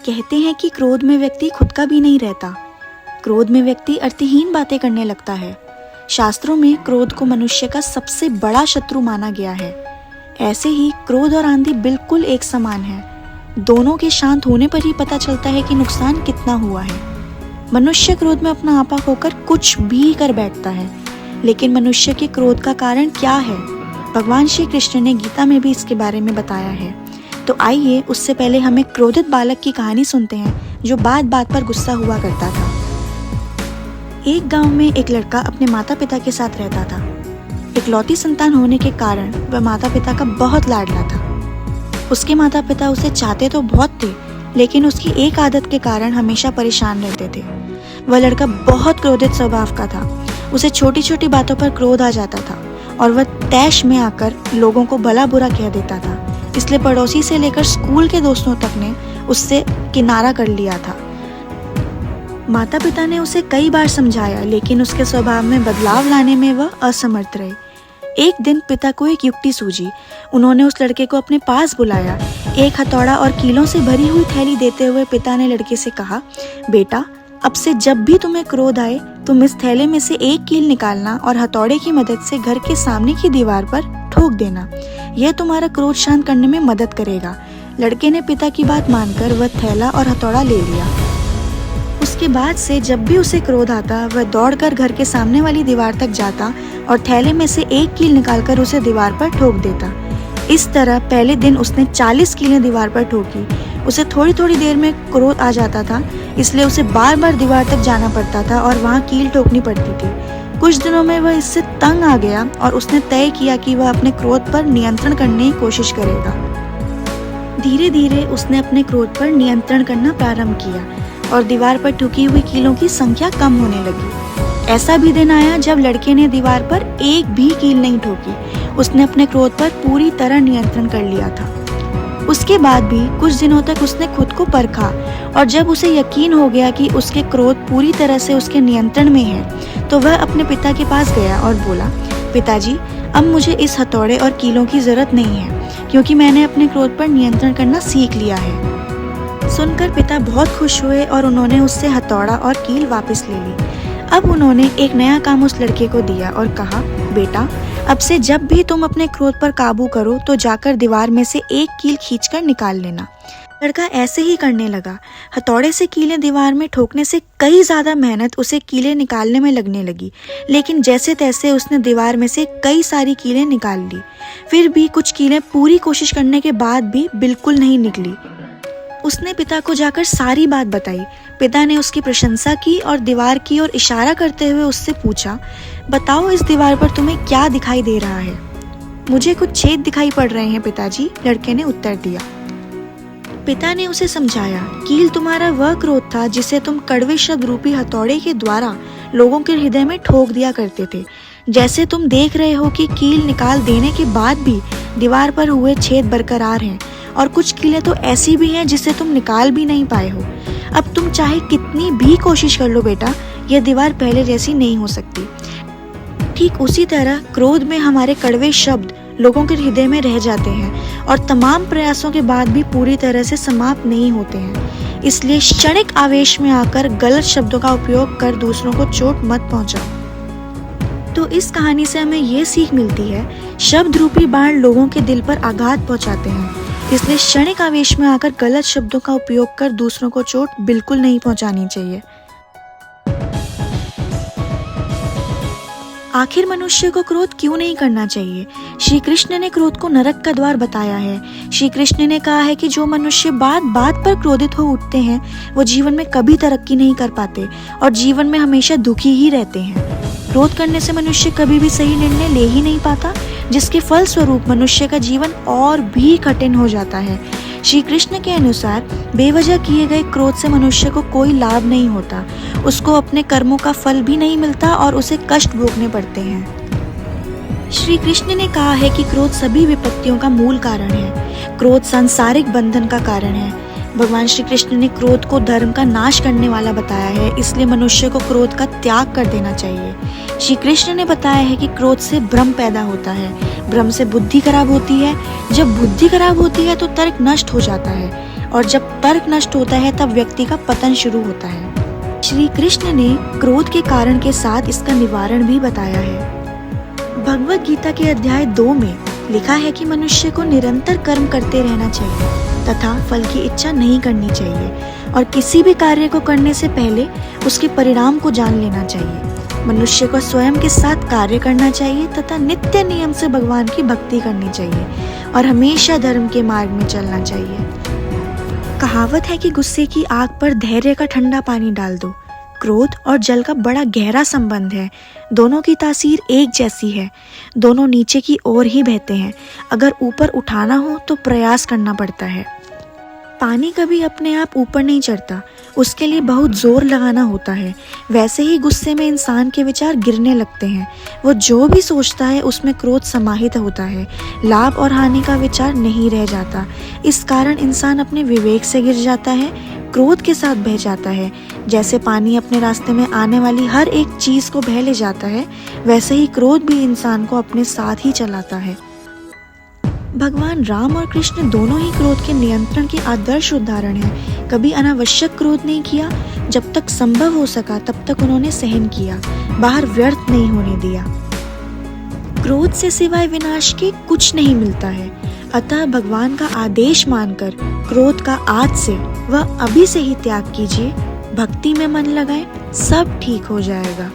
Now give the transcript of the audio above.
कहते हैं कि क्रोध में व्यक्ति खुद का भी नहीं रहता। क्रोध में व्यक्ति अर्थहीन बातें करने लगता है। शास्त्रों में क्रोध को मनुष्य का सबसे बड़ा शत्रु माना गया है। ऐसे ही क्रोध और आंधी बिल्कुल एक समान है। दोनों के शांत होने पर ही पता चलता है कि नुकसान कितना हुआ है। मनुष्य क्रोध में अपना आपा खोकर कुछ भी कर बैठता है, लेकिन मनुष्य के क्रोध का कारण क्या है? भगवान श्री कृष्ण ने गीता में भी इसके बारे में बताया है। तो आइए उससे पहले हम एक क्रोधित बालक की कहानी सुनते हैं जो बात बात पर गुस्सा हुआ करता था। एक गांव में एक लड़का अपने माता पिता के साथ रहता था। इकलौती संतान होने के कारण वह माता पिता का बहुत लाडला था। उसके माता पिता उसे चाहते तो बहुत थे, लेकिन उसकी एक आदत के कारण हमेशा परेशान रहते थे। वह लड़का बहुत क्रोधित स्वभाव का था। उसे छोटी छोटी बातों पर क्रोध आ जाता था और वह तैश में आकर लोगों को भला बुरा कह देता था। इसलिए पड़ोसी से लेकर स्कूल के दोस्तों तक ने उससे किनारा कर लिया था। माता पिता ने उसे कई बार समझाया, लेकिन उसके स्वभाव में बदलाव लाने में वह असमर्थ रहे। एक दिन पिता को एक युक्ति सूझी। उन्होंने उस लड़के को अपने पास बुलाया। एक हथौड़ा और कीलों से भरी हुई थैली देते हुए पिता ने लड़के से कहा, बेटा, अब से जब भी तुम्हें क्रोध आए, तुम इस थैले में से एक कील निकालना और हथौड़े की मदद से घर के सामने की दीवार पर ठोक देना। यह तुम्हारा क्रोध शांत करने में मदद करेगा। लड़के ने पिता की बात मानकर वह थैला और हथौड़ा ले लिया। उसके बाद से जब भी उसे क्रोध आता, वह दौड़कर घर के सामने वाली दीवार तक जाता और थैले में से एक कील निकालकर उसे दीवार पर ठोक देता। इस तरह पहले दिन उसने 40 कीलें दीवार पर ठोकी। उसे थोड़ी थोड़ी देर में क्रोध आ जाता था, इसलिए उसे बार बार दीवार तक जाना पड़ता था और वहाँ कील ठोकनी पड़ती थी। कुछ दिनों में वह इससे तंग आ गया और उसने तय किया कि वह अपने क्रोध पर नियंत्रण करने की कोशिश करेगा। धीरे धीरे उसने अपने क्रोध पर नियंत्रण करना प्रारंभ किया और दीवार पर ठुकी हुई कीलों की संख्या कम होने लगी। ऐसा भी दिन आया जब लड़के ने दीवार पर एक भी कील नहीं ठोकी। उसने अपने क्रोध पर पूरी तरह नियंत्रण कर लिया था। उसके बाद भी कुछ दिनों तक उसने खुद को परखा और जब उसे यकीन हो गया कि उसके क्रोध पूरी तरह से उसके नियंत्रण में है, तो वह अपने पिता के पास गया और बोला, पिताजी, अब मुझे इस हथौड़े और कीलों की जरूरत नहीं है, क्योंकि मैंने अपने क्रोध पर नियंत्रण करना सीख लिया है। सुनकर पिता बहुत खुश हुए और उन्होंने उससे हथौड़ा और कील वापस ले ली। अब उन्होंने एक नया काम उस लड़के को दिया और कहा, बेटा, अब से जब भी तुम अपने क्रोध पर काबू करो तो जाकर दीवार में से एक कील खींचकर निकाल लेना। लड़का ऐसे ही करने लगा। हथौड़े से कीलें दीवार में ठोकने से कई ज्यादा मेहनत उसे कीलें निकालने में लगने लगी, लेकिन जैसे तैसे उसने दीवार में से कई सारी कीलें निकाल ली। फिर भी कुछ कीलें पूरी कोशिश करने के बाद भी बिल्कुल नहीं निकली। उसने पिता को जाकर सारी बात बताई। पिता ने उसकी प्रशंसा की और दीवार की ओर इशारा करते हुए उससे पूछा, बताओ, इस दीवार पर तुम्हें क्या दिखाई दे रहा है? मुझे कुछ छेद दिखाई पड़ रहे हैं पिताजी, लड़के ने उत्तर दिया। पिता ने उसे समझाया, कील तुम्हारा वह क्रोध था जिसे तुम कड़वे शब्द रूपी हथौड़े के द्वारा लोगों के हृदय में ठोक दिया करते थे। जैसे तुम देख रहे हो कि कील निकाल देने के बाद भी दीवार पर हुए छेद बरकरार हैं और कुछ कीलें तो ऐसी भी हैं जिसे तुम निकाल भी नहीं पाए हो। अब तुम चाहे कितनी भी कोशिश कर लो बेटा, यह दीवार पहले जैसी नहीं हो सकती। ठीक उसी तरह क्रोध में हमारे कड़वे शब्द लोगों के हृदय में रह जाते हैं और तमाम प्रयासों के बाद भी पूरी तरह से समाप्त नहीं होते हैं। इसलिए क्षणिक आवेश में आकर गलत शब्दों का उपयोग कर दूसरों को चोट मत पहुंचाओ। तो इस कहानी से हमें ये सीख मिलती है, शब्द रूपी बाण लोगों के दिल पर आघात पहुंचाते हैं, इसलिए क्षणिक आवेश में आकर गलत शब्दों का उपयोग कर दूसरों को चोट बिल्कुल नहीं पहुंचानी चाहिए। आखिर मनुष्य को क्रोध क्यों नहीं करना चाहिए? श्री कृष्ण ने क्रोध को नरक का द्वार बताया है। श्री कृष्ण ने कहा है कि जो मनुष्य बात बात पर क्रोधित हो उठते हैं, वो जीवन में कभी तरक्की नहीं कर पाते और जीवन में हमेशा दुखी ही रहते हैं। क्रोध करने से मनुष्य कभी भी सही निर्णय ले ही नहीं पाता, जिसके फल स्वरूप मनुष्य का जीवन और भी कठिन हो जाता है। श्री कृष्ण के अनुसार बेवजह किए गए क्रोध से मनुष्य को कोई लाभ नहीं होता, उसको अपने कर्मों का फल भी नहीं मिलता और उसे कष्ट भोगने पड़ते हैं। श्री कृष्ण ने कहा है कि क्रोध सभी विपत्तियों का मूल कारण है। क्रोध सांसारिक बंधन का कारण है। भगवान श्री कृष्ण ने क्रोध को धर्म का नाश करने वाला बताया है, इसलिए मनुष्य को क्रोध का त्याग कर देना चाहिए। श्री कृष्ण ने बताया है कि क्रोध से भ्रम पैदा होता है, भ्रम से बुद्धि खराब होती है, जब बुद्धि खराब होती है तो तर्क नष्ट हो जाता है और जब तर्क नष्ट होता है तब व्यक्ति का पतन शुरू होता है। श्री कृष्ण ने क्रोध के कारण के साथ इसका निवारण भी बताया है। भगवद गीता के अध्याय 2 में लिखा है कि मनुष्य को निरंतर कर्म करते रहना चाहिए तथा फल की इच्छा नहीं करनी चाहिए और किसी भी कार्य को करने से पहले उसके परिणाम को जान लेना चाहिए। मनुष्य को स्वयं के साथ कार्य करना चाहिए तथा नित्य नियम से भगवान की भक्ति करनी चाहिए और हमेशा धर्म के मार्ग में चलना चाहिए। कहावत है कि गुस्से की आग पर धैर्य का ठंडा पानी डाल दो। क्रोध और जल का बड़ा गहरा संबंध है। दोनों की तासीर एक जैसी है। दोनों नीचे की ओर ही बहते हैं। अगर ऊपर उठाना हो तो प्रयास करना पड़ता है। पानी कभी अपने आप ऊपर नहीं चढ़ता, उसके लिए बहुत जोर लगाना होता है। वैसे ही गुस्से में इंसान के विचार गिरने लगते हैं। वो जो भी सोचता है उसमें क्रोध समाहित होता है। लाभ और हानि का विचार नहीं रह जाता। इस कारण इंसान अपने विवेक से गिर जाता है, क्रोध के साथ बह जाता है। जैसे पानी अपने रास्ते में आने वाली हर एक चीज को बह ले जाता है, वैसे ही क्रोध भी इंसान को अपने साथ ही चलाता है। भगवान राम और कृष्ण दोनों ही क्रोध के नियंत्रण के आदर्श उदाहरण हैं। कभी अनावश्यक क्रोध नहीं किया, जब तक संभव हो सका तब तक उन्होंने सहन किया, बाहर व्यर्थ नहीं होने दिया। क्रोध से सिवाय विनाश के कुछ नहीं मिलता है। अतः भगवान का आदेश मानकर क्रोध का आज से व अभी से ही त्याग कीजिए। भक्ति में मन लगाएं, सब ठीक हो जाएगा।